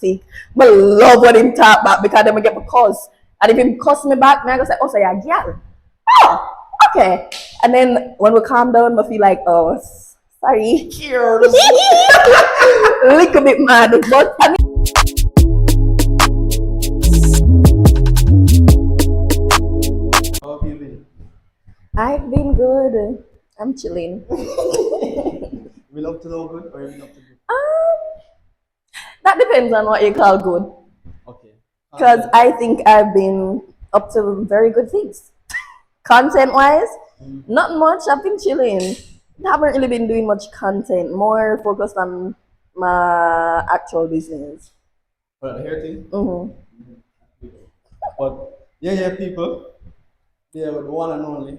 See, but love when him talk back because then I get my cuss. And if him cuss me back, me I go say, oh, so yeah, girl. Oh, okay. And then when we calm down, I feel like, oh, sorry. Cheers. Little bit mad, but I mean, How have you been? I've been good. I'm chilling. Been up to no good or you been up to good? That depends on what you call good. Okay. Because I think I've been up to very good things. Content wise, not much. I've been chilling. Haven't really been doing much content. More focused on my actual business. Well, here thing. Mm-hmm. But yeah, people. Yeah, with the one and only.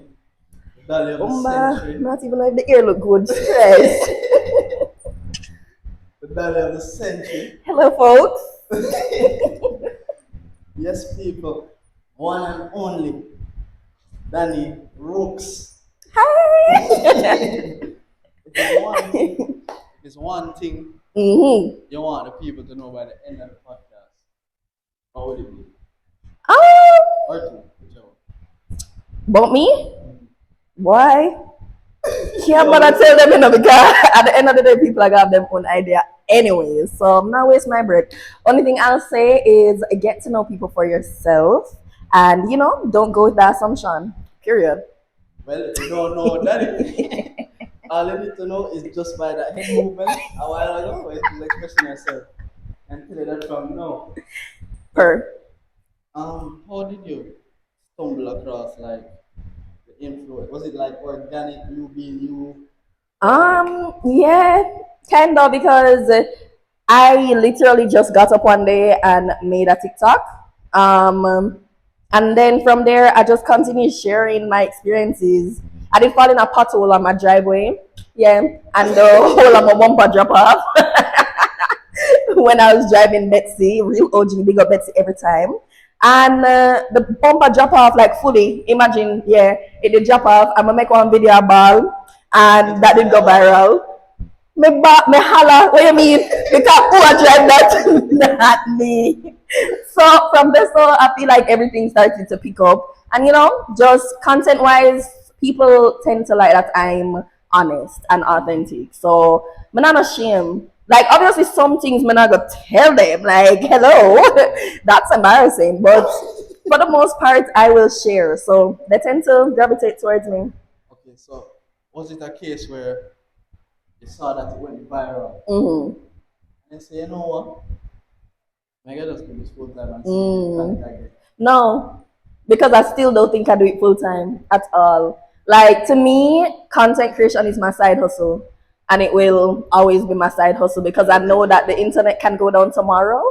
The Dolly of the Umba, century. not even like the ear look good. Stress. The Dolly of the century. Hello, folks. Yes, people. One and only. Danni Rooks. Hi. If there's one thing, if there's one thing Mm-hmm. you want the people to know by the end of the podcast, what would it be? Um, Or two, whichever. about me? Why? Yeah, but I tell them, because at the end of the day, people are gonna have their own idea anyway. So I'm not waste my breath. Only thing I'll say is get to know people for yourself, and don't go with the assumption. Period. Well, if you don't know Danny, all you need to know is just by that head movement a while ago, where you expressing yourself and tell you that from now. Per. How did you stumble across like the influence? Was it like organic, you being you? Yeah, kind of because I literally just got up one day and made a TikTok. And then from there, I just continued sharing my experiences. I did fall in a pothole on my driveway, yeah, and the whole of my bumper drop off when I was driving Betsy, real OG, big up Betsy every time. And the bumper drop off like fully. Imagine, yeah, it did drop off. I'm gonna make one video ball, and that did go viral. Me holla, what you mean? Because who I drive that? Not me. So from this, so I feel like everything started to pick up. And just content wise, people tend to like that I'm honest and authentic. So I'm not ashamed. Like obviously some things I'm not gonna tell them, like hello, that's embarrassing. But for the most part I will share. So they tend to gravitate towards me. Okay, so was it a case where you saw that it went viral Mm-hmm. and you say, you know what? Maybe I just do this full time and see if you Mm. can get. No, because I still don't think I do it full time at all. Like to me, content creation is my side hustle, and it will always be my side hustle because I know that the internet can go down tomorrow,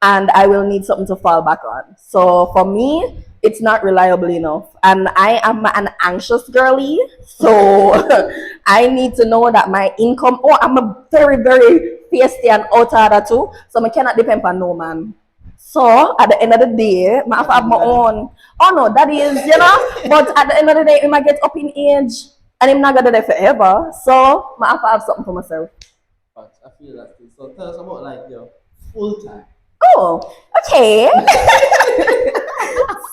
and I will need something to fall back on. So for me, it's not reliable enough, and I am an anxious girly, so I need to know that my income. Oh, I'm a very very feisty and out order too, so I cannot depend on no man. So at the end of the day, I have to have my own. Oh no, that is, but at the end of the day, I might get up in age and I'm not gonna do that forever. So I have to have something for myself. But I feel that too. So tell us about like your full time. Oh, okay.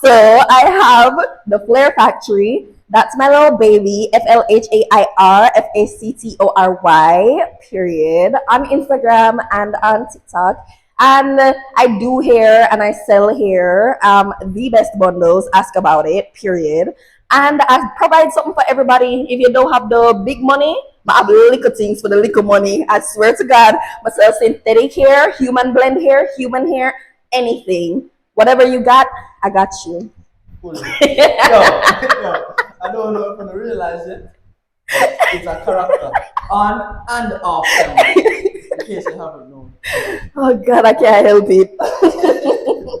So I have the Flair Factory. That's my little baby. FLHAIR FACTORY. Period. On Instagram and on TikTok. And I do hair and I sell hair. The best bundles. Ask about it. Period. And I provide something for everybody. If you don't have the big money, but I have little things for the little money. I swear to God, I sell synthetic hair, human blend hair, human hair, anything. Whatever you got, I got you. Full. Yo, yo, I don't know if you realize it, but it's a character on and off camera. In case you haven't known. Oh God, I can't help it.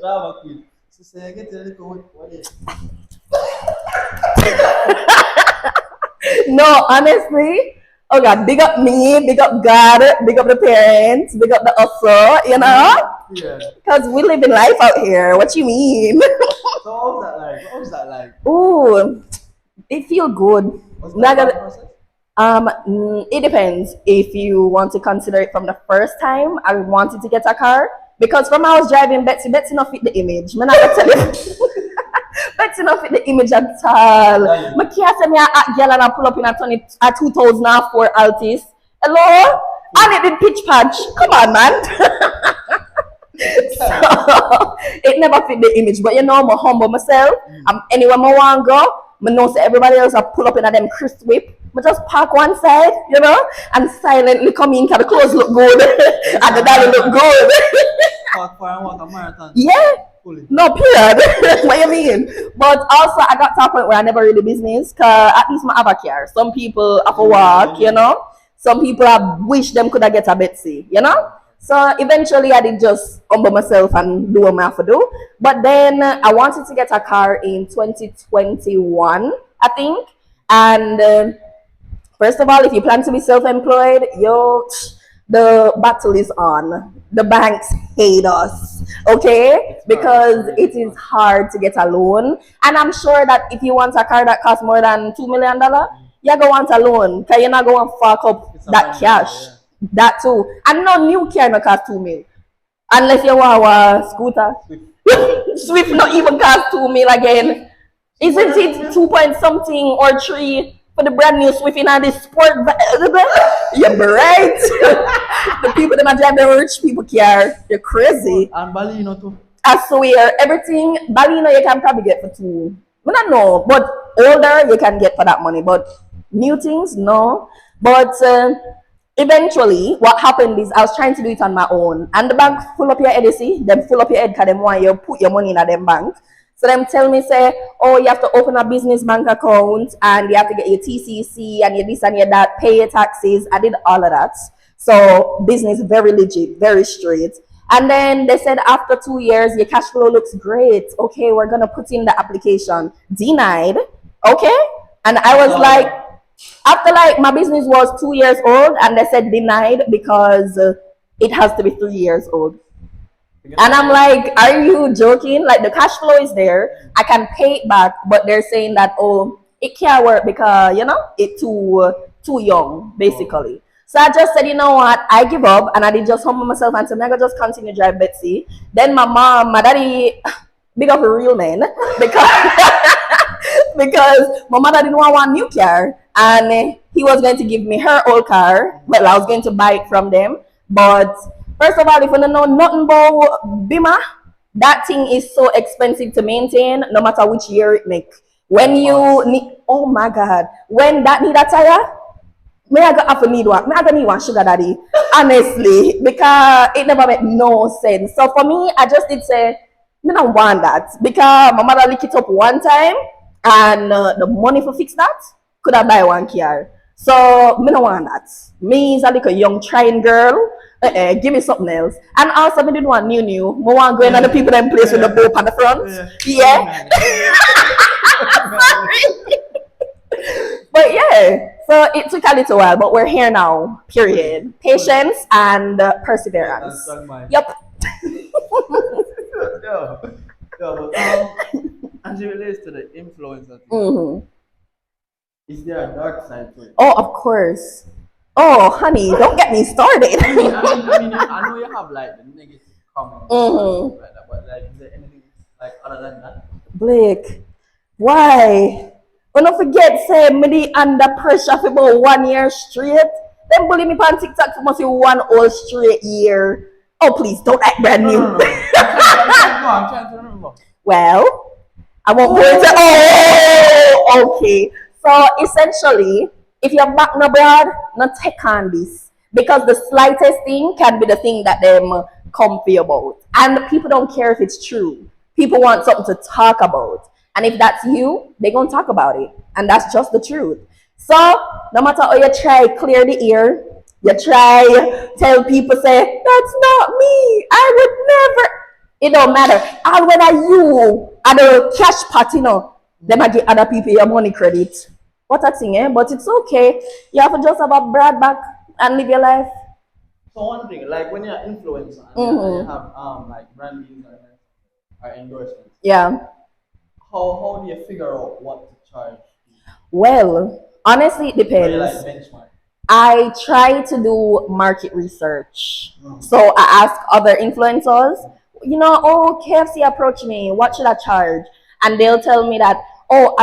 Drama queen. She say, I get a little what is No, honestly. Oh God, big up me, big up God, big up the parents, big up the hustle, Yeah. Because we live in life out here. What you mean? So what was that like? What was that like? Ooh, it feel good. Was Not that a gonna, bad process? it depends. If you want to consider it from the first time I wanted to get a car, Because from I was driving Betsy not fit the image. Man, I can tell you. Betsy not fit the image at all. Right. My can't say me a hot girl and I pull up in a 2004 Altis. Hello? And it did pitch patch. Come on, man. So, it never fit the image. But you know, I'm humble myself. Anywhere I want to go, I know say everybody else I pull up in a them crisp whip. I just park one side, you know, and silently come in because the clothes look good and the daddy look good. Park for and walk a marathon. Yeah. Fully. No, period. What you mean? But also, I got to a point where I never really business because at least I have a car. Some people have a walk, you know. Some people I wish them could have get a Betsy, you know. So eventually, I did just humble myself and do what I have to do. But then I wanted to get a car in 2021, I think. And first of all, if you plan to be self-employed, the battle is on. The banks hate us, okay? Because it is hard to get a loan. And I'm sure that if you want a car that costs more than $2 million, you're going to want a loan because you're not going to fuck up that cash. Yeah. That too. And no new car no cost 2 mil. Unless you want a scooter. Swift not even cost 2 mil again. Isn't it 2 point something or 3 for the brand new Swift in this sport? You're right. The people that drive the rich people car, you're crazy. And Balino too. I swear, everything Balino you can probably get for 2. I don't know, but older you can get for that money. But new things, no. But eventually, what happened is I was trying to do it on my own, and the bank full up your head. You see, them full up your head because them want you put your money in a them bank. So them tell me say, oh, you have to open a business bank account and you have to get your TCC and your this and your that, pay your taxes. I did all of that. So business very legit, very straight. And then they said after 2 years, your cash flow looks great. Okay, we're gonna put in the application. Denied. Okay, and I was like, after like my business was 2 years old, and they said denied because it has to be 3 years old. And I'm like, are you joking? Like the cash flow is there, I can pay it back, but they're saying that it can't work because it's too young, basically. So I just said, you know what, I give up, and I did just humble myself and said, I'm gonna just continue drive Betsy. Then my daddy, big up a real man, because because my mother didn't want one new car, and he was going to give me her old car. Well, I was going to buy it from them, but first of all, if you don't know nothing about Bima, that thing is so expensive to maintain, no matter which year it make. When you need, oh my God, when that need a tire, may I go have to need one? May I go need one sugar daddy? Honestly, because it never made no sense. So for me, I just did say, I don't want that because my mother lick it up one time, and the money for fix that could I buy one car. So I don't want that. Me is a little young trying girl. Give me something else. And also, I didn't want new. I want to go in other people in place with the boat on the front. Yeah. But yeah, so it took a little while, but we're here now. Period. Patience and perseverance. Yep. But as it relates to the influencer thing, Mm-hmm. is there a dark side to it? Oh, of course. Oh, honey, don't get me started. I know you have like the negative comments, Mhm. like that, but like, is there anything like other than that? Blake, why? Don't forget, say me under pressure for about 1 year straight. Then bully me on TikTok for must be 1 whole straight year. Oh, please, don't act brand new. No. I'm trying to remember. Well, I won't go into. Oh, okay. So essentially, if you're back no broad, not take on this, because the slightest thing can be the thing that them comfy about, and people don't care if it's true. People want something to talk about, and if that's you, they're gonna talk about it, and that's just the truth. So no matter how you try clear the air, you try tell people say that's not me. I would never. It don't matter. All whether you are the cash pot, they might give other people your money credit. What a thing, eh? But it's okay. You have to just have a broad back and live your life. So one thing, like when you're an influencer and you have like brand deals or endorsements, Yeah. how do you figure out what to charge? Well, honestly, it Or you like depends. benchmark? I try to do market research. So I ask other influencers, oh, KFC approached me, what should I charge? And they'll tell me that, oh,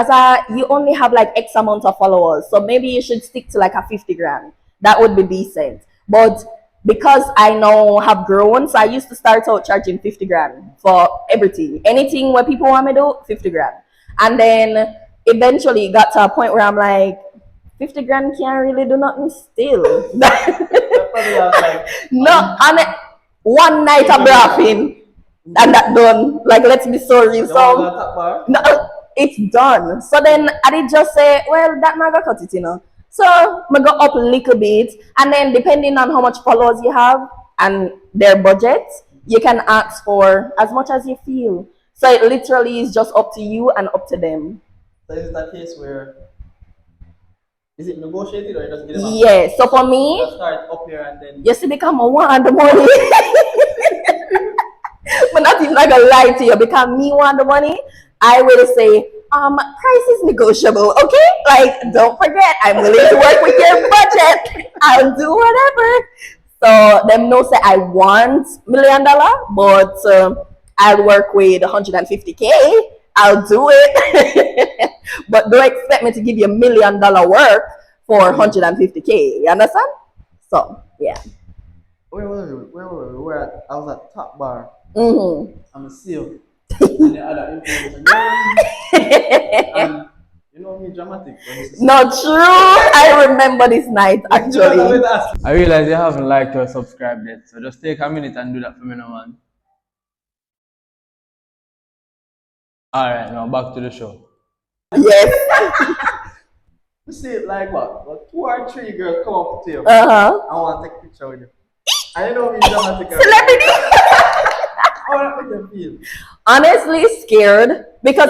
you only have like X amount of followers, so maybe you should stick to like a 50 grand. That would be decent. But because I now have grown, so I used to start out charging 50 grand for everything. Anything where people want me to do, 50 grand. And then eventually it got to a point where I'm like, 50 grand can't really do nothing still. That probably has like No, and one night of laughing and that done. Like, let's be sorry. the one So, on top bar. no, it's done. So then I did just say, well, that not gonna cut it. So I go up a little bit, and then depending on how much followers you have and their budget, you can ask for as much as you feel. So it literally is just up to you and up to them. So is it a case where is it negotiated or you just get them a Yeah. So for me, just start up here and then you see, become a want the money. But not even like a lie to you, because me want the money. I will say, price is negotiable, okay? Like, don't forget, I'm willing to work with your budget. I'll do whatever. So them know say I want $1 million, but I'll work with 150K. I'll do it. But don't expect me to give you $1 million work for 150K. You understand? So yeah. where I was at top bar. Mm-hmm. I'm a seal. And the other influencer. And you know me dramatic. Not true. I remember this night actually. I realize you haven't liked or subscribed yet, so just take a minute and do that for me now, man. Alright, now back to the show. Yes. You see it like what? Well, 2 or 3 girls come up to you. Uh-huh. I want to take a picture with you. I know me dramatic. Celebrity. How that make you feel? Honestly, scared because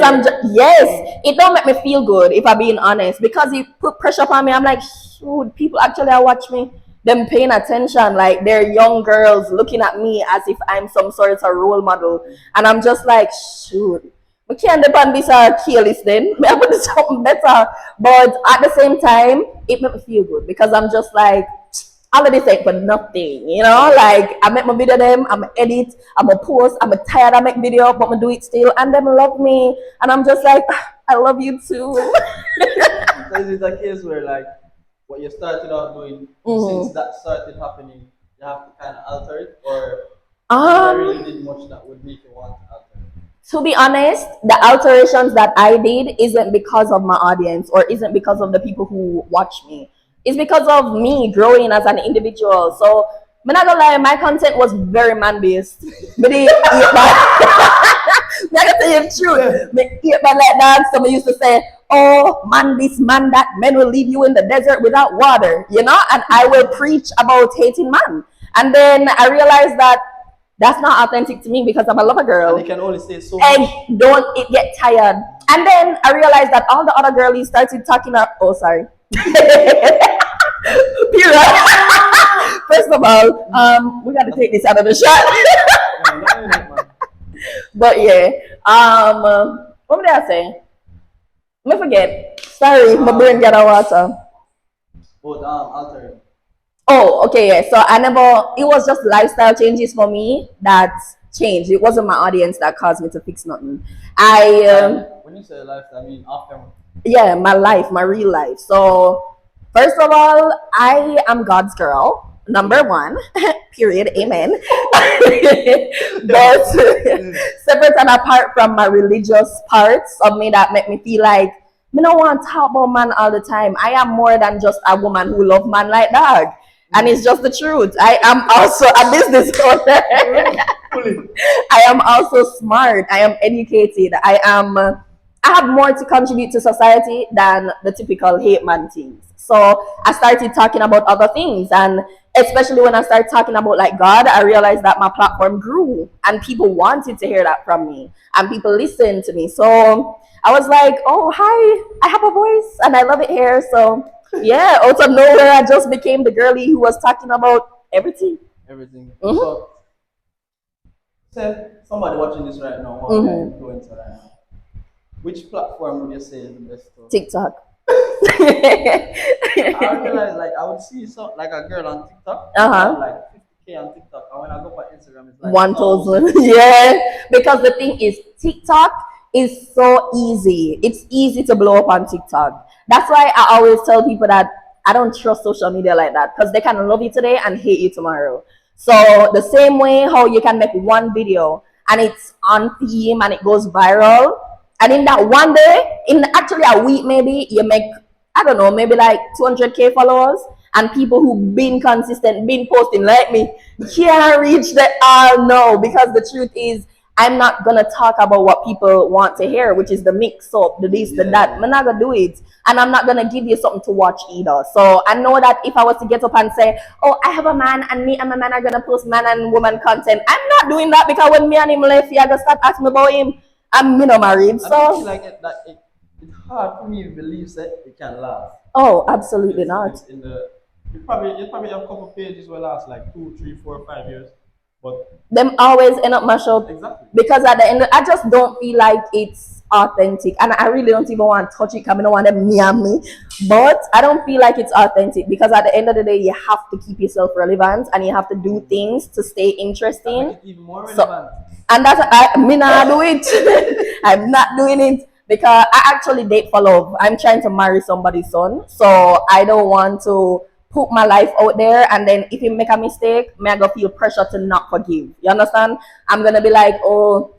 yes, it don't make me feel good if I'm being honest, because it put pressure upon me. I'm like, shoot, people actually are watch me, them paying attention, like they're young girls looking at me as if I'm some sort of role model, and I'm just like, shoot, we can't depend this careless then. I put something better, but at the same time, it made me feel good because I'm just like, all of this ain't for nothing, like I make my video them, I'm a edit, I'm a post, I'm a tired, I make video, but I do it still, and them love me, and I'm just like, I love you too. So is it a case where like what you started out doing, since that started happening, you have to kind of alter it, or you really did much that would make you want to alter it? To be honest, the alterations that I did isn't because of my audience or isn't because of the people who watch me. It's because of me growing as an individual. So I'm not gonna lie, my content was very man-based. But I gotta tell you the truth. Me eat man like that. Someone used to say, oh, man this, man that, men will leave you in the desert without water, and I will preach about hating man. And then I realized that that's not authentic to me because I'm a lover girl. And you can only say so much. And don't it get tired. And then I realized that all the other girlies started talking about, oh, sorry. Period. First of all, we gotta take this out of the shot. But yeah, what did I say? Let me forget. Sorry, my brain got a water. But alter. Oh, okay, yeah. So it was just lifestyle changes for me that changed. It wasn't my audience that caused me to fix nothing. When you say lifestyle, I mean off camera. Yeah, my life, my real life. So first of all, I am God's girl, number one. Period. Amen. But separate and apart from my religious parts of me that make me feel like me don't want to talk about man all the time. I am more than just a woman who love man like dog. And it's just the truth. I am also a business owner. I am also smart. I am educated. I have more to contribute to society than the typical hate man things. So I started talking about other things, and especially when I started talking about like God, I realized that my platform grew and people wanted to hear that from me and people listened to me. So I was like, oh hi, I have a voice and I love it here. So yeah, out of nowhere I just became the girlie who was talking about everything. Everything. So say somebody watching this right now, influencer right now. Which platform would you say is the best? TikTok. I realized like I would see some like a girl on TikTok, Uh she have huh. like 50K on TikTok, and when I go for Instagram, it's like 1,000. 1,000. Yeah. Because the thing is, TikTok is so easy. It's easy to blow up on TikTok. That's why I always tell people that I don't trust social media like that because they can love you today and hate you tomorrow. So the same way how you can make one video and it's on theme and it goes viral, and in that one day, in actually a week maybe, you make, I don't know, maybe like 200K followers, and people who been consistent, been posting like me, can't reach the all no, because the truth is I'm not gonna talk about what people want to hear, which is the mix up, the this, the Yeah, that. I'm not gonna do it. And I'm not gonna give you something to watch either. So I know that if I was to get up and say, oh, I have a man and me and my man are gonna post man and woman content, I'm not doing that because when me and him left, you gonna start asking me about him. I'm not married. I don't feel So like it's hard for me to believe that it can last. oh, absolutely It's not. it's in the you probably have a couple pages will last like 2, 3, 4, 5 years, but Them always end up mash up exactly. because at the end I just don't feel like it's authentic, and I really don't even want to touch it because I don't want them near me. But I don't feel like it's authentic because at the end of the day you have to keep yourself relevant and you have to do things to stay That make interesting. it even more So relevant. and that's I me not do it. I'm not doing it because I actually date for love. I'm trying to marry somebody's son, so I don't want to put my life out there and then if you make a mistake, me I go feel pressure to not forgive. You understand? I'm gonna be like, oh,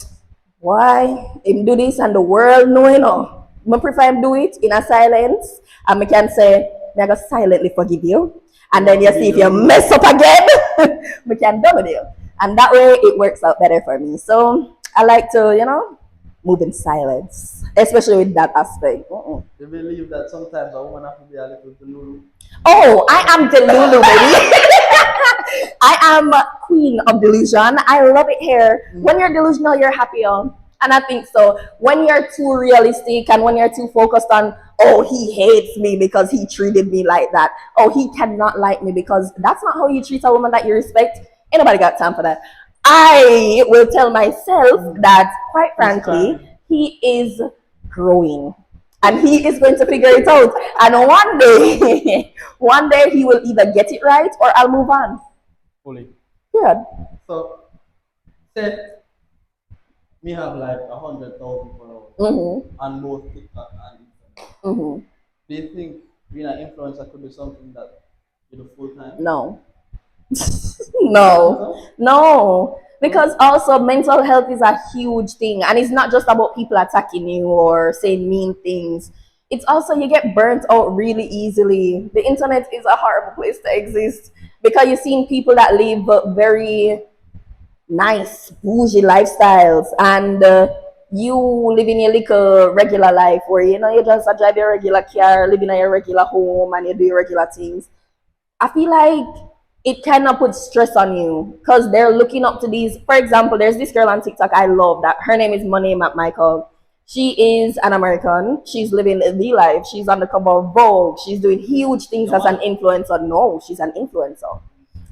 why him do this and the world know, you know. I prefer him do it in a silence and I can say, me I go silently forgive you. You And then want you to be see in if the you loop. mess up again, we can done with you. And that way it works out better for me. So I like to, move in silence, especially with that aspect. Mm-mm. They believe that sometimes a woman has to be a little delulu. Oh, I am Delulu, baby. I am queen of delusion. I love it here. When you're delusional, you're happier. And I think so. When you're too realistic and when you're too focused on, oh, he hates me because he treated me like that. Oh, he cannot like me because that's not how you treat a woman that you respect. Ain't nobody got time for that. I will tell myself that, quite He's frankly, trying. he is growing and he is going to figure it out. And one day, one day he will either get it right or I'll move on. Fully. Good. So say me have like 100,000 followers Mm-hmm. on both TikTok and Instagram. Mm-hmm. Do you think being an influencer could be something that you do full time? No. You don't think No. so? No. Hmm? Because also mental health is a huge thing. And it's not just about people attacking you or saying mean things. It's also you get burnt out really easily. The internet is a horrible place to exist because you've seen people that live very nice, bougie lifestyles, and you living your little regular life where you just drive your regular car, living in your regular home, and you do your regular things. I feel like it kind of puts stress on you because they're looking up to these. For example, there's this girl on TikTok I love that her name is Money Michael. She is an American. She's living the life. She's on the cover of Vogue. She's doing huge things Your as an wife? influencer. No, she's an influencer,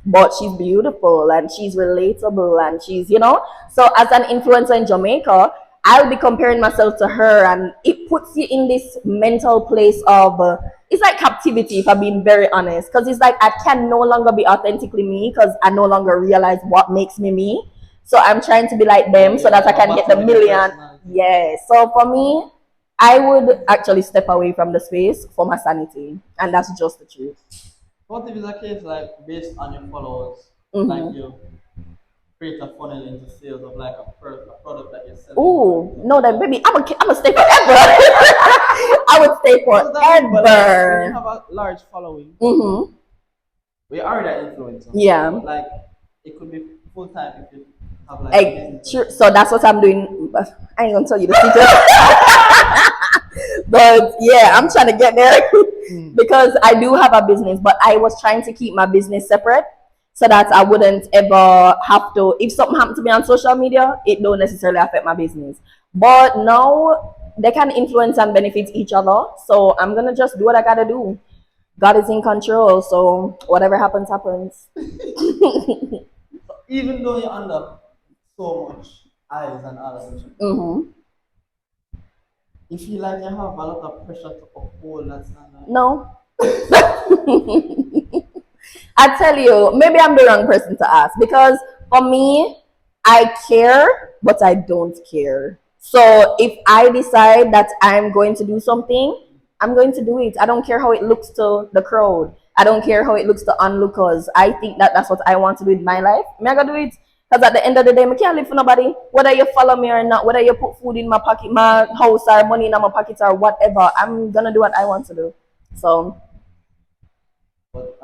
but she's beautiful and she's relatable and she's. So as an influencer in Jamaica, I'll be comparing myself to her, and it puts you in this mental place of it's like captivity, if I'm being very honest, because it's like I can no longer be authentically me because I no longer realize what makes me me. So I'm trying to be like Yeah, them so that I you're a can get the battle with your million. personality. Yeah. So for me, I would actually step away from the space for my sanity, and that's just the truth. What if it's a case like based on your followers, like Mm-hmm. you create a funnel into sales of like a product that you're selling or Oh no, something then like baby, that? I'm gonna stay forever. I would stay What does that mean? But like when you forever. have a large following, Mm-hmm. we are that influencer. Yeah. But like it could be full time if you have like a business and Sure. stuff. So that's what I'm doing. I ain't gonna tell you the secret, but yeah, I'm trying to get there Mm. because I do have a business, but I was trying to keep my business separate so that I wouldn't ever have to. If something happened to me on social media, it don't necessarily affect my business. But now they can influence and benefit each other. So I'm gonna just do what I gotta do. God is in control, so whatever happens, happens. So even though you're under so much eyes and all of that, Mm-hmm. You feel like you have a lot of pressure to uphold that standard? No. I tell you, maybe I'm the wrong person to ask because for me, I care, but I don't care. So if I decide that I'm going to do something, I'm going to do it. I don't care how it looks to the crowd. I don't care how it looks to onlookers. I think that that's what I want to do in my life. Me, I gotta do it. Because at the end of the day, I can't live for nobody. Whether you follow me or not, whether you put food in my pocket, my house, or money in my pocket, or whatever, I'm gonna do what I want to do. So, But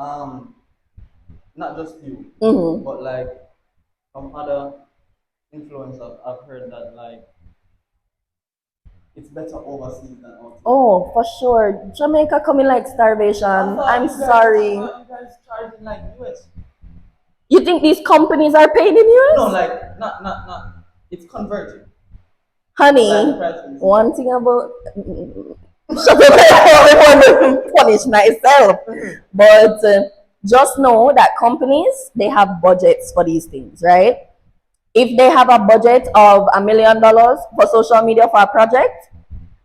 not just you, mhm. but like from other influencers, I've heard that like it's better overseas than out here. Oh, for sure. Jamaica coming like starvation. I'm I sorry. thought you guys charge in like US. You think these companies are paid in No, US? like not. It's converted. Like the Honey, price is here. one thing about shut up, I want to punish myself. But just know that companies they have budgets for these things, right? If they have a budget of $1 million for social media for a project,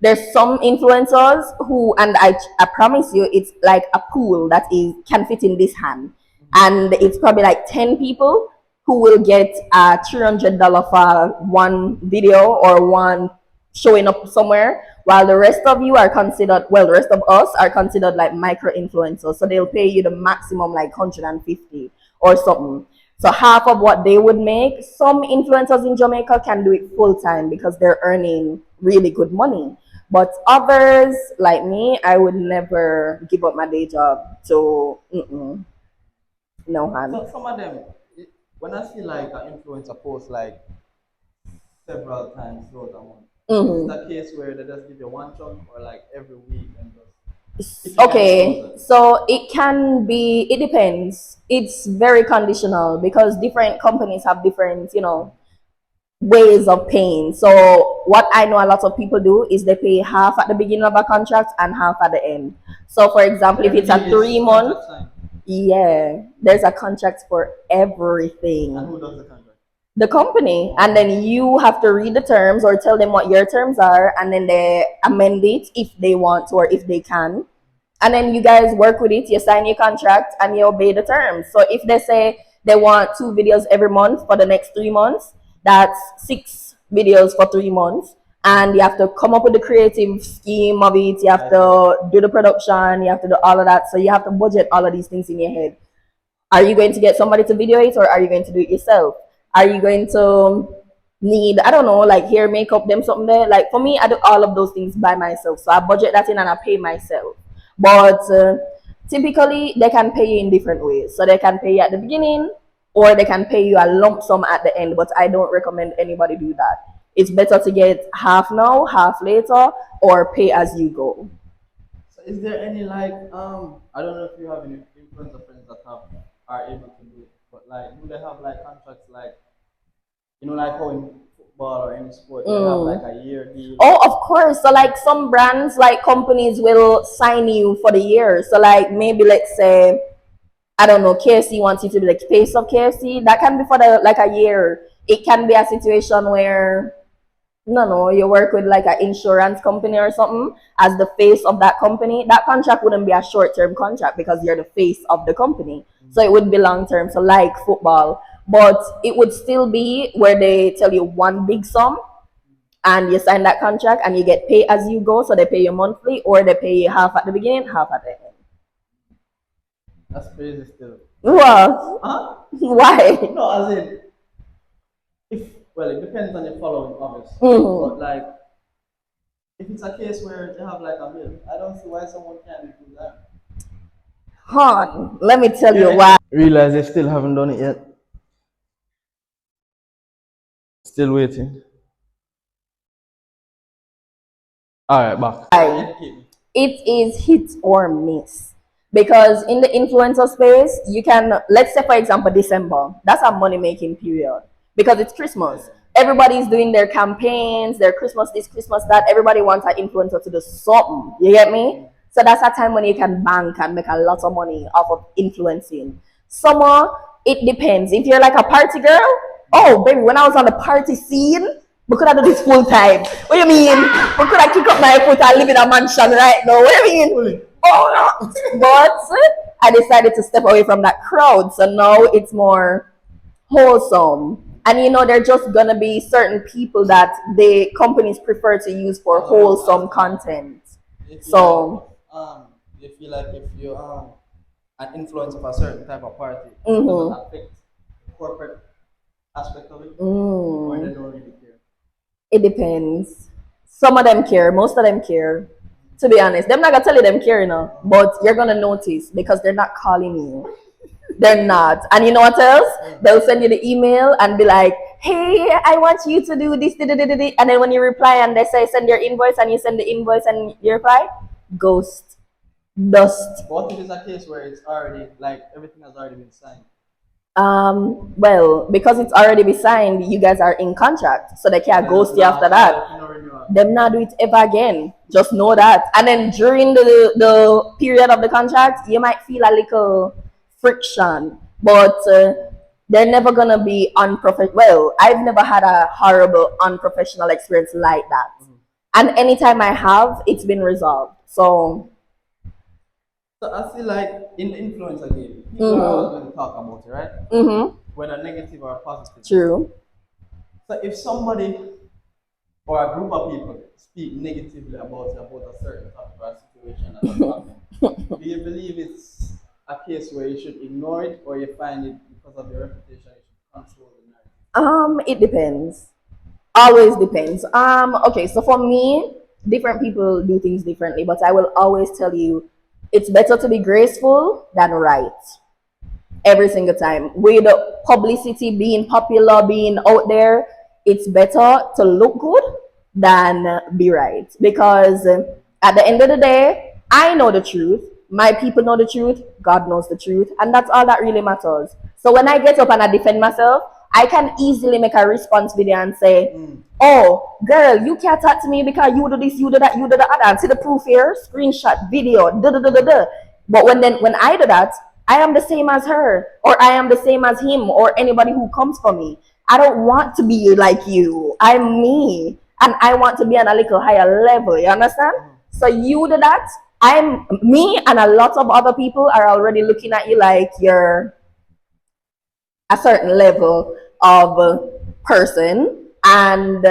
there's some influencers who, and I promise you, it's like a pool that is can fit in this hand, and it's probably like 10 people who will get a $300 for one video or one showing up somewhere, while the rest of you are considered, well, the rest of us are considered like micro influencers, so they'll pay you the maximum like 150 or something. So half of what they would make, some influencers in Jamaica can do it full time because they're earning really good money. But others, like me, I would never give up my day job. So, no, Han. So some of them, when I see like an influencer post like several times throughout a month, is Mm-hmm. the case where they just give you one chunk or like every week and just if you can disclose Okay, it. so it can be, it depends. It's very conditional because different companies have different, ways of paying. So what I know a lot of people do is they pay half at the beginning of a contract and half at the end. So for So example, if it's a everything is 3 month, contract signed. yeah, there's a contract for And everything. who does the contract? The company, and then you have to read the terms or tell them what your terms are, and then they amend it if they want to or if they can, and then you guys work with it. You sign your contract and you obey the terms. So if they say they want 2 videos every month for the next 3 months, that's 6 videos for 3 months, and you have to come up with the creative scheme of it. You have I see. to do the production, you have to do all of that, so you have to budget all of these things in your head. Are you going to get somebody to video it or are you going to do it yourself? Are you going to need, I don't know, like hair, makeup, them something there? Like for me, I do all of those things by myself. So I budget that in and I pay myself. But typically, they can pay you in different ways. So they can pay you at the beginning or they can pay you a lump sum at the end. But I don't recommend anybody do that. It's better to get half now, half later, or pay as you go. So is there any like I don't know if you have any influencer friends that have are able to do it, but like do they have like contracts like like how in football or any sport they have like Mm. a year deal. Oh, of course. So like some brands, like companies will sign you for the year. So like maybe let's say, I don't know, KFC wants you to be the face of KFC. That can be for the like a year. It can be a situation where no, you work with like an insurance company or something as the face of that company. That contract wouldn't be a short term contract because you're the face of the company. So it would be long term. So like football. But it would still be where they tell you one big sum and you sign that contract and you get paid as you go. So they pay you monthly or they pay you half at the beginning, half at the end. That's crazy still. Well, Huh? why? No, as in if well it depends on your following obviously. Hmm. But like if it's a case where they have like a bill, I don't see why someone can't do that. Huh, let me tell you Yeah. why. Realize they still haven't done it yet. Still waiting. Alright, back. Educate me. It is hit or miss. Because in the influencer space, you can, let's say, for example, December, that's a money making period because it's Christmas. Everybody's doing their campaigns, their Christmas this, Christmas that. Everybody wants an influencer to do something. You get me? So that's a time when you can bank and make a lot of money off of influencing. Summer, it depends. If you're like a party girl, oh, baby, when I was on the party scene, We could have do this full time. What do you mean? We could have kick up my foot and live in a mansion right now. What do you mean? Fully. Oh no. But I decided to step away from that crowd. So now it's more wholesome. And you know, there are just gonna be certain people that the companies prefer to use for wholesome content. If you like, So if you like, if you an influence of a certain type of party, does it mm-hmm. affect the corporate aspect of it, or they Mm. don't really care? It depends. Some of them care, most of them care. To be honest, them not gonna tell you them care, you know, but you're gonna notice because they're not calling you. They're not. And you know what else? They'll send you the email and be like, hey, I want you to do this, da, da, da, da, da. And then when you reply and they say send your invoice and you send the invoice and you reply, ghost, dust. What if it's a case where it's already like everything has already been signed? Well, because it's already been signed, you guys are in contract, so they can't ghost you after that. No renewal. Them not do it ever again. Just know that. And then during the period of the contract, you might feel a little friction, but they're never gonna be unprofessional. Well, I've never had a horrible unprofessional experience like that. And anytime I have, it's been resolved. So, So I feel like in the influencer game, people are always going to talk about it, right? Whether negative or positive. true. So if somebody or a group of people speak negatively about a certain topic or a situation that has happened, do you believe it's a case where you should ignore it, or you find it because of your reputation you should control the narrative? It depends. Always depends. Okay, so for me, different people do things differently, but I will always tell you it's better to be graceful than right every single time. With publicity, being popular, being out there, it's better to look good than be right. Because at the end of the day, I know the truth. My people know the truth. God knows the truth. And that's all that really matters. So when I get up and I defend myself, I can easily make a response video and say, oh, girl, you can't talk to me because you do this, you do that, you do the other. And see the proof here, screenshot, video, da da da da da. But when I do that, I am the same as her, or I am the same as him, or anybody who comes for me. I don't want to be like you. I'm me, and I want to be on a little higher level. You understand? So you do that. I'm me, and a lot of other people are already looking at you like you're a certain level of person, and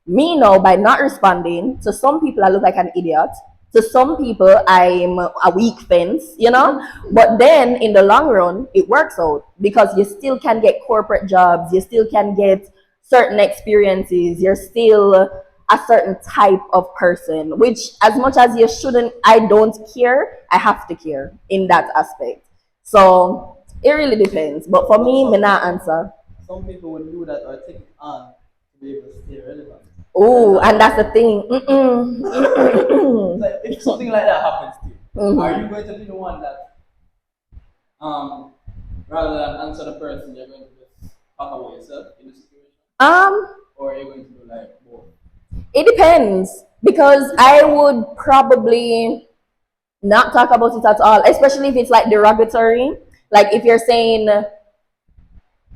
me now by not responding to some people I look like an idiot, to some people I'm a weak fence, you know. But then in the long run it works out because you still can get corporate jobs, you still can get certain experiences, you're still a certain type of person, which as much as you shouldn't, I don't care, I have to care in that aspect. So it really depends. But for me, me not answer. Some people would do that or take it on to be able to stay relevant. Oh, and that's the thing. So if something like that happens to you, are you going to be the one that, rather than answer the person, you're going to just talk about yourself in the situation, Um, or are you going to do like both? it depends because I would probably not talk about it at all, especially if it's like derogatory. Like if you're saying,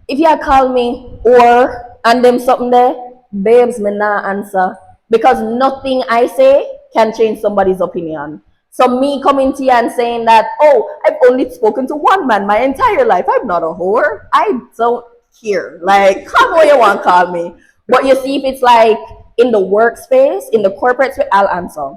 if you call me or and them something there, babes, me not answer because nothing I say can change somebody's opinion. So me coming to you and saying that, oh, I've only spoken to one man my entire life. I'm not a whore. I don't care. Like, call me what you want, call me. But you see, if it's like in the workspace, in the corporate space, I'll answer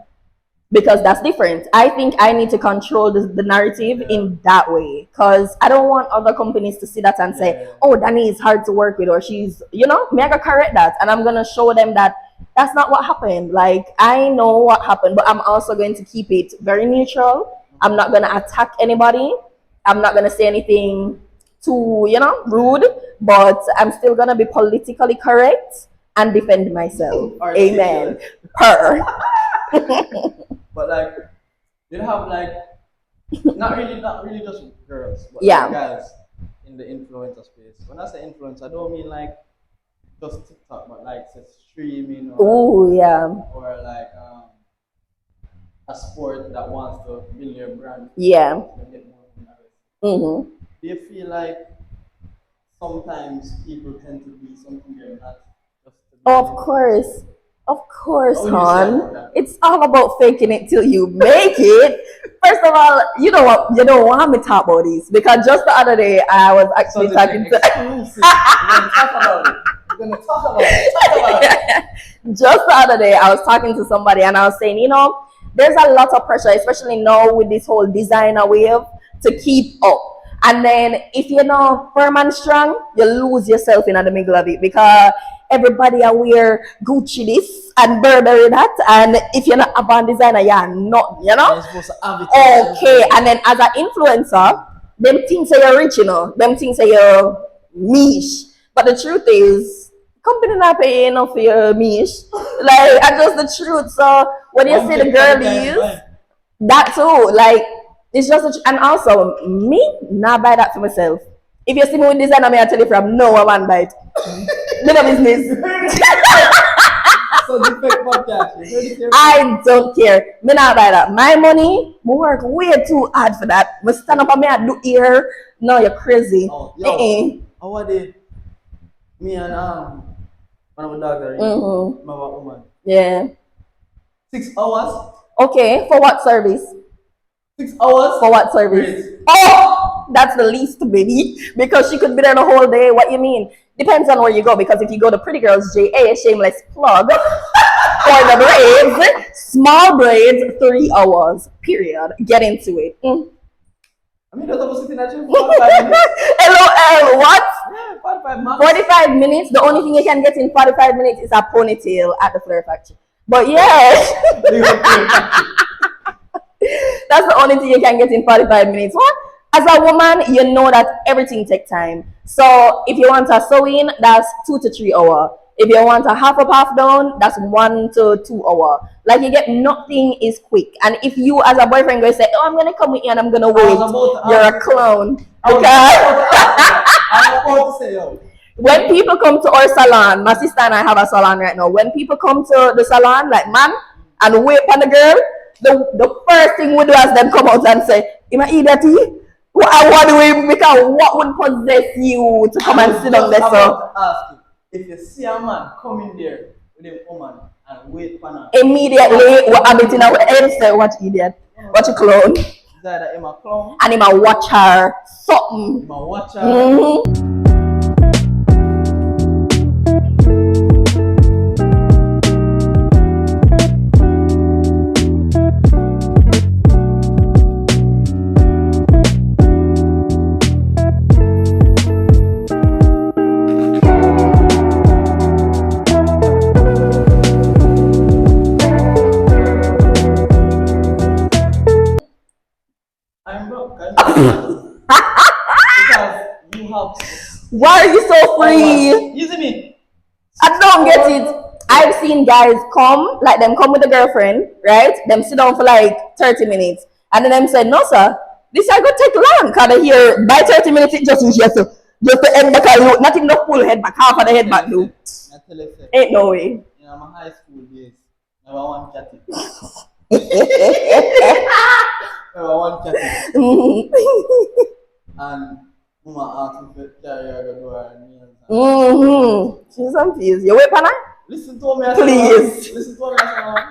because that's different. I think I need to control the narrative in that way because I don't want other companies to see that and say, oh, Danny is hard to work with or she's, you know, me I gotta correct that. And I'm going to show them that that's not what happened. Like, I know what happened, but I'm also going to keep it very neutral. I'm not going to attack anybody. I'm not going to say anything too, you know, rude, but I'm still going to be politically correct and defend myself. Amen. Per. But like, you have like, not really just girls, but Yeah. like guys in the influencer space. When I say influence, I don't mean like just TikTok, but like say streaming or Oh, yeah. or like a sport that wants to build your brand. Yeah. To get more money. Mm-hmm. Do you feel like sometimes people tend to be something they're not just to Of course. Of course, What would you say hon. about that? It's all about faking it till you make it. First of all, you know what? You don't want me to talk about this because just the other day I was actually Something talking to exclusive. We're gonna talk about it. We're gonna talk about it. Talk about it. just the other day I was talking to somebody and I was saying, there's a lot of pressure, especially now with this whole designer wave, to keep up. And then if you're not firm and strong, you lose yourself in the middle of it because everybody are wear Gucci this and Burberry that, and if you're not a brand designer, you're not, You're supposed to have it. Okay, and then as an influencer, them things say you're rich, them things say you're niche. But the truth is, company not paying enough for your niche. Like, I just the truth. So when you say the girl is, that too, like, it's just and also me not buy that for myself. If you see me with designer, I tell you from no one buy it. None of business. So the fake podcast. I don't care. Me not buy that. My money, me work way too hard for that. Me stand up and me I do here. No, you're crazy. Oh, yo, how are they? Me and one of my dogs are Mm-hmm. my woman. Yeah. 6 hours. Okay. For what service? 6 hours. For what service? Great. Oh, that's the least, baby. Because she could be there the whole day. What you mean? Depends on where you go. Because if you go to Pretty Girls JA, shameless plug, for the braids, small braids, 3 hours. Period. Get into it. I mean, those of us sitting at you for 45 minutes. LOL, what? Yeah, 45 minutes. 45 minutes. The only thing you can get in 45 minutes is a ponytail at the Flare Factory. But yeah, that's the only thing you can get in 45 minutes. What? As a woman, you know that everything takes time. So if you want a sewing, that's 2 to 3 hours. If you want a half up, half down, that's 1 to 2 hours. Like you get nothing is quick. And if you as a boyfriend go say, "Oh, I'm gonna come with you and I'm gonna wait," you're a clown. Because I'm about to say, yo. when people come to our salon, my sister and I have a salon right now. When people come to the salon, like man, and wait for the girl, the first thing we do is them come out and say, "Am I idiot? What do we? Because what would possess you to come and sit down there?" So Ask you, if you see a man coming there with a woman and wait for her, immediately what happened in our head say, "What idiot? What a clown?" is that Emma clown? And him a watch her something. Emma watch her. Mm-hmm. I'm broke. Because you have. Why are you so free? You see me? I don't get it. I've seen guys come, like them come with a girlfriend, right? Them sit down for like 30 minutes. And then them say, "No, sir, this I go take long." Because I hear by 30 minutes, it just the head back, not even the full head back, half of the head back, do. I tell you, say, Ain't no way. in my high school days, never one chatty. Never one chatty. And Mama asked me to carry her to do her nails. She's confused. You wait, Pana? Listen to me, I Please. say, listen to me, I say,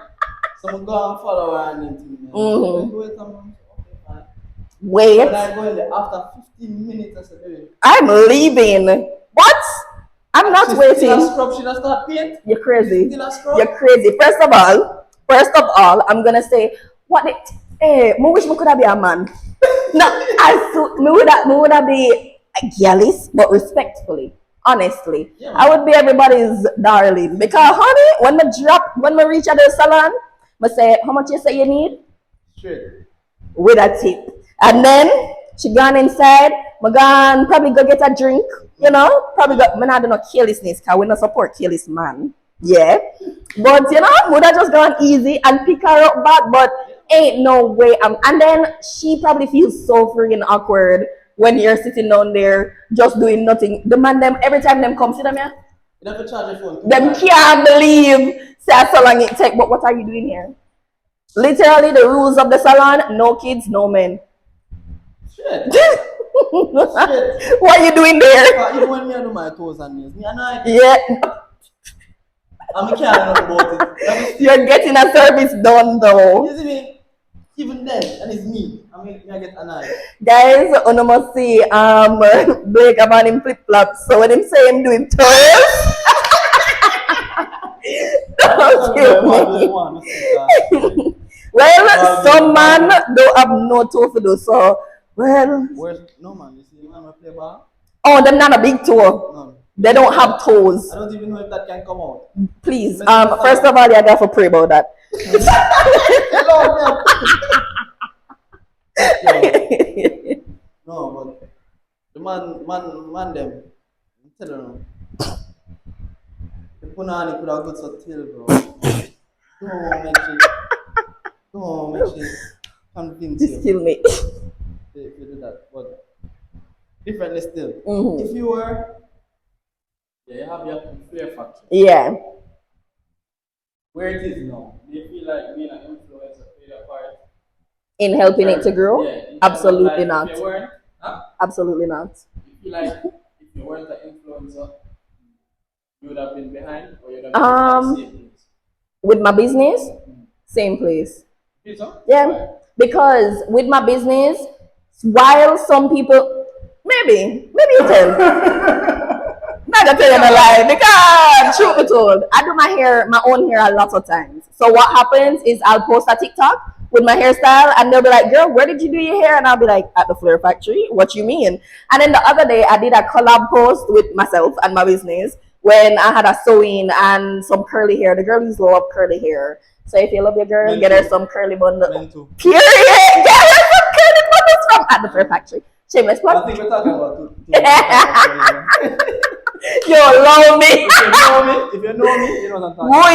someone go and follow her and then wait a minute. Okay, fine. Wait. But I go in there after 15 minutes, I said, baby. I'm leaving. What? I'm not waiting. Still a scrub, she not start paint. You're crazy. Still a scrub. You're crazy. First of all, I'm gonna say what the me wish me could have be a man. No, me would have be a gallus, but respectfully. Honestly. Yeah, I would be everybody's darling. Because honey, when we reach at the salon, I say, how much you say you need? Straight. With a tip. And then she gone inside, me gone probably go get a drink, probably got me not do no carelessness because we not support careless man. Yeah. But would have just gone easy and pick her up back, but ain't no way. And then she probably feels so freaking awkward when you're sitting down there just doing nothing. The man them every time them come sit them here. You have to charge your phone. Them can't believe say so long it take, but what are you doing here? Literally the rules of the salon, no kids, no men. Shit. What are you doing there? Even when me I do my toes and nails, me and I. Yeah. I can't know about it. You're getting a service done though. You see me? Even then, and it's me. I get annoyed. Guys, you must see Blake about him flip flops. So when him say him doing twirls, don't kill me. Well, some man don't have no toe for those. So No man, you see man play ball? Oh, them not a big toe. No. They don't have toes. I don't even know if that can come out. Please, first of all, you have to pray about that. No, but the man them, I'm telling you, the punani could have got so till, bro. Don't make it convince Just you. kill me. They do that, but differently still. Mm-hmm. If you were, you have your fear factor. Yeah. Where it is now, do you feel like being an influencer played a part? In helping it to grow? Yeah, Absolutely like not. If you weren't, Absolutely not. You feel like if you weren't an influencer, you would have been behind, or you'd have been at the same place? With my business, same place. You so? Yeah. Why? Because with my business, while some people, maybe you tell. Not gonna tell you a lie because truth be told, I do my own hair a lot of times. So what happens is I'll post a TikTok with my hairstyle and they'll be like, girl, where did you do your hair? And I'll be like, at the Flare Factory. What you mean? And then the other day I did a collab post with myself and my business when I had a sewing and some curly hair. The girlies love curly hair. So if you love your girl, get her some curly bundles. Period. Get her some curly bundles from at the Flare Factory. Shameless plug. I think we're talking about two. You love me. If you know me, you know what I'm talking about.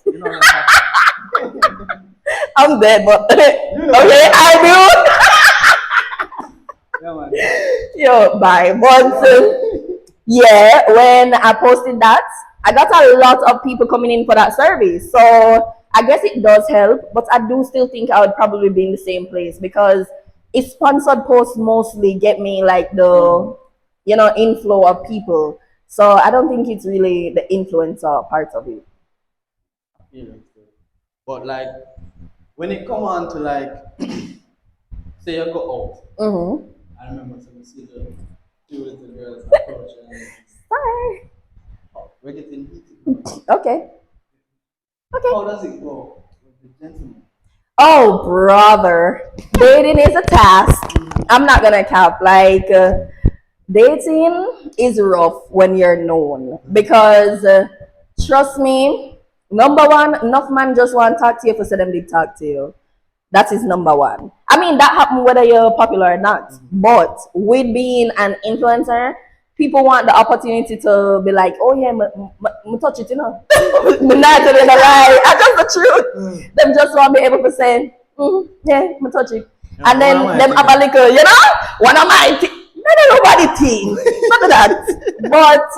You know what I'm talking about. I'm dead, but You know okay, I do. Yeah, man. Yo, bye. But yeah, when I posted that, I got a lot of people coming in for that service. So I guess it does help, but I do still think I would probably be in the same place because it's sponsored posts mostly get me like the inflow of people. So I don't think it's really the influencer part of it. Yeah. But like when it come on to like say you go out. Mm-hmm. I remember some see the two little girls approach and Sorry. we're getting heated. Okay. How does it go with the gentleman? Oh, brother. Dating is a task. I'm not gonna cap. Like, dating is rough when you're known because, trust me, number one, enough man just want to talk to you for say them did talk to you. That is number one. I mean, that happens whether you're popular or not. But with being an influencer, people want the opportunity to be like, oh yeah, me touch it, me not telling a lie. I just the truth. Them just want to be able to say, yeah, me touch it. And then them have a little, one of my nobody team. None of that. But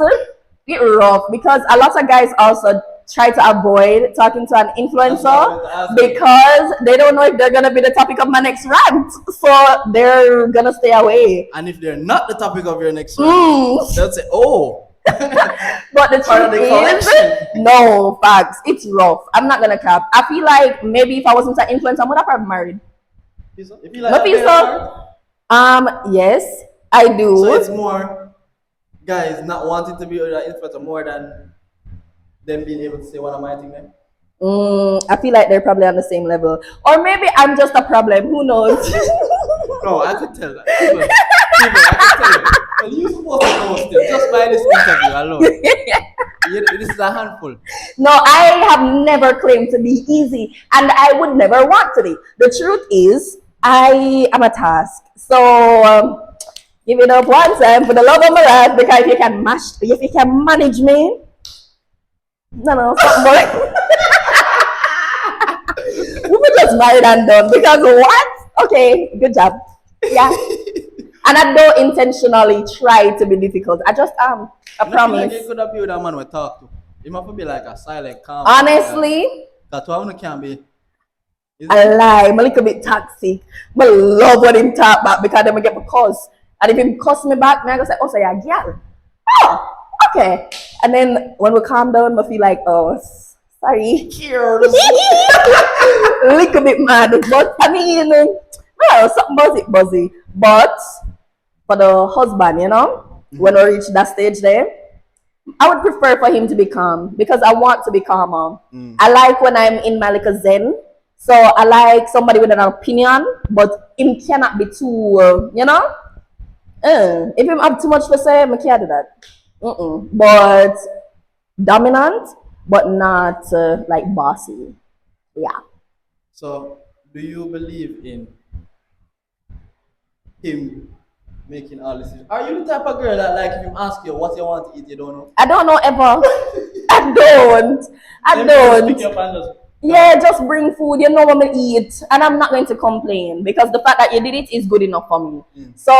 it's rough because a lot of guys also try to avoid talking to an influencer because they don't know if they're gonna be the topic of my next rant, so they're gonna stay away. And if they're not the topic of your next rant, they'll say, "Oh." But the truth is, no facts. It's rough. I'm not gonna cap. I feel like maybe if I wasn't an influencer, I would have probably married. If you like yes, I do. So it's more guys not wanting to be an influencer more than them being able to say what am I thinking? I feel like they're probably on the same level. Or maybe I'm just a problem. Who knows? No, I could tell that. People, I could tell you. Well, you're supposed to know still, just by this interview alone. This is a handful. No, I have never claimed to be easy, and I would never want to be. The truth is, I am a task. So, give it up one time for the love of my life, because if you can manage me, no, something more. We were just married and done because what? Okay, good job. Yeah. And I don't intentionally try to be difficult. I just am. I promise. Like you could have been with a man we talk to. He might be like a silent, calm. Honestly, that's why one can be. I lie. I'm a little bit toxic. I love what him talk back because then I get my cuss. And if him cuss me back, I go say, oh, so you're a girl. Oh, Okay. And then when we calm down, I feel like, oh, sorry. Cheers. Little bit mad. But I mean, well, something buzzy. But for the husband, when we reach that stage there, I would prefer for him to be calm because I want to be calmer. I like when I'm in my little zen. So I like somebody with an opinion, but him cannot be too, if him have too much to say, I can't do that. But dominant, but not like bossy. Yeah. So, do you believe in him making all decisions? Are you the type of girl that, like, if him ask you what you want to eat, you don't know? I don't know ever. I don't. I Then you just don't. pick up and just Yeah, just bring food. You know what I eat, and I'm not going to complain because the fact that you did it is good enough for me. So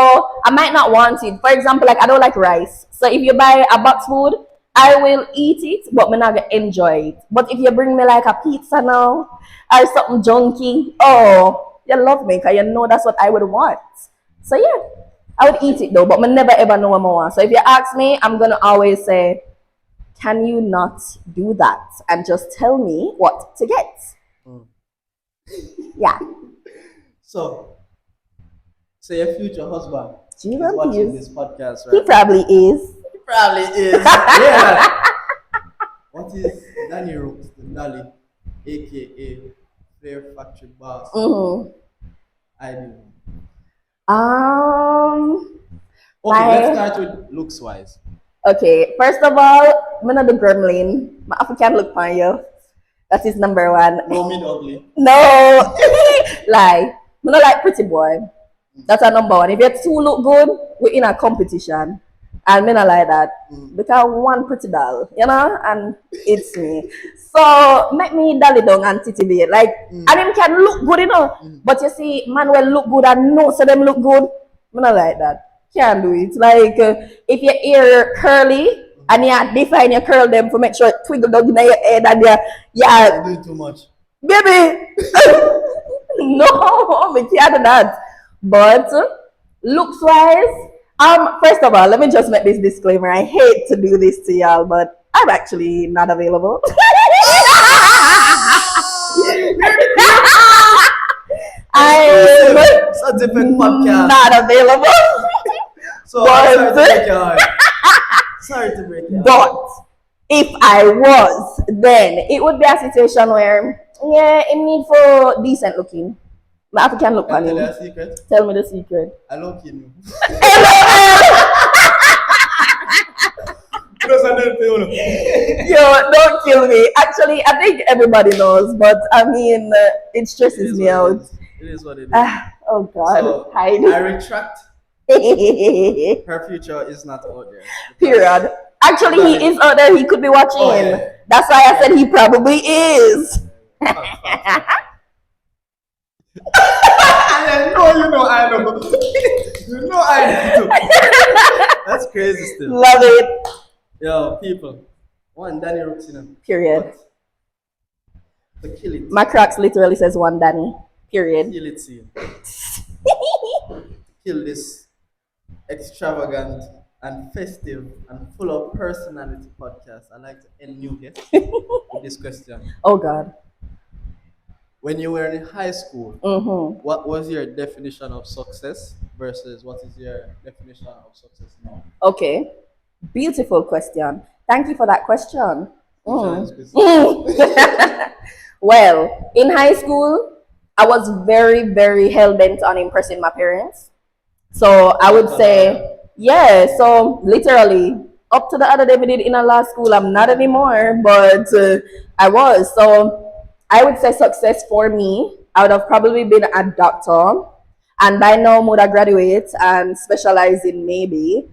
I might not want it. For example, like I don't like rice. So if you buy a box food, I will eat it, but I'm not gonna enjoy it. But if you bring me like a pizza now or something junky, oh, you love me because you know that's what I would want. So yeah, I would eat it though, but I never ever know what I want. So if you ask me, I'm gonna always say, can you not do that and just tell me what to get? Yeah. so say your future husband Gee, is well, watching he this podcast, He right? probably is. He probably is. Yeah. What is Danni Rooks, the Dolly, aka Flair Factory Boss? I do. Um. Okay, let's My start with looks wise. okay. First of all, I'm not the gremlin. My African look on you. That is number one. No mid ugly. No, lie. I'm not like pretty boy. That's a number one. If you two look good, we're in a competition. And me not like that. Because one pretty doll, and it's me. So make me dolly down and titivate. Like and them can look good But you see, man will look good and know so them look good. Me not like that. Can't do it. Like if your hair curly and you define your curl them to make sure it twiggle down in your head and yeah, You're doing too much. baby. No, we can't do that. But looks wise, first of all, let me just make this disclaimer. I hate to do this to y'all, but I'm actually not available. I'm It's a different podcast. not available. So I'm sorry to break your heart. Sorry to break your heart. But if I was, then it would be a situation where, yeah, it need for decent looking. My African look Can on I tell you him. a secret? Tell me the secret. I love you. Yo, don't kill me. Actually, I think everybody knows, but I mean, it stresses me out. It is what it is. Oh God, So hide. I retract. Her future is not out there. Period. Actually, he is out there. He could be watching. Oh, yeah. That's why I said he probably is. You know I know. You know I know. That's crazy still. Love it. Yo, people. One Danni Rooks, Period. To kill it. My Crocs literally says one Danny. Period. Kill it, see. Kill this extravagant and festive and full of personality podcast. I like to end new guests with this question. Oh God. When you were in high school, what was your definition of success versus what is your definition of success now? Okay. Beautiful question. Thank you for that question. Well, in high school, I was very, very hell bent on impressing my parents. So I would say, yeah. So literally, up to the other day we did in a law school. I'm not anymore, but I was. So I would say success for me. I would have probably been a doctor, and by now would I graduate and specialize in maybe.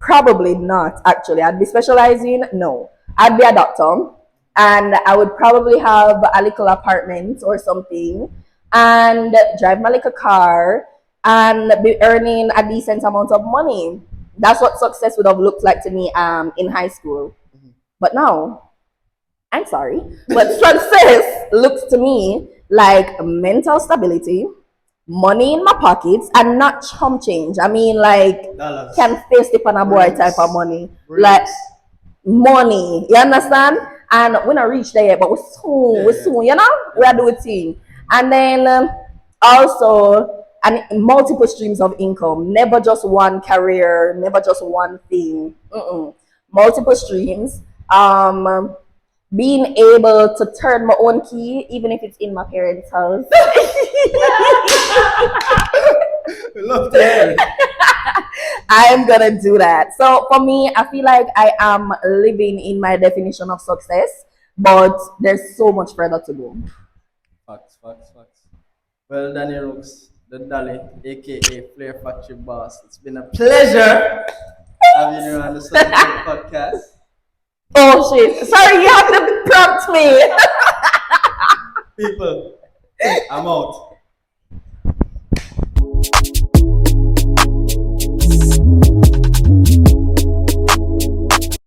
Probably not, actually. I'd be specializing, no. I'd be a doctor and I would probably have a little apartment or something and drive my little car and be earning a decent amount of money. That's what success would have looked like to me in high school. But now, I'm sorry, but success looks to me like mental stability, money in my pockets, and not chump change. I mean, like, Dollars. can face it on a boy type of money. Bricks. Like, money. You understand? And we're not reached there yet, but we're soon, you know? We are doing thing. And then also and multiple streams of income, never just one career, never just one thing. Mm-mm. Multiple streams. Being able to turn my own key, even if it's in my parents' house. We love to hear it. I'm gonna do that. So for me, I feel like I am living in my definition of success, but there's so much further to go. Facts, facts, facts. Well, Danni Rooks, the Dolly, aka Flair Factory Boss. It's been a pleasure having you on the Sunday podcast. Oh shit! Sorry, you have to prompt me. People, I'm out.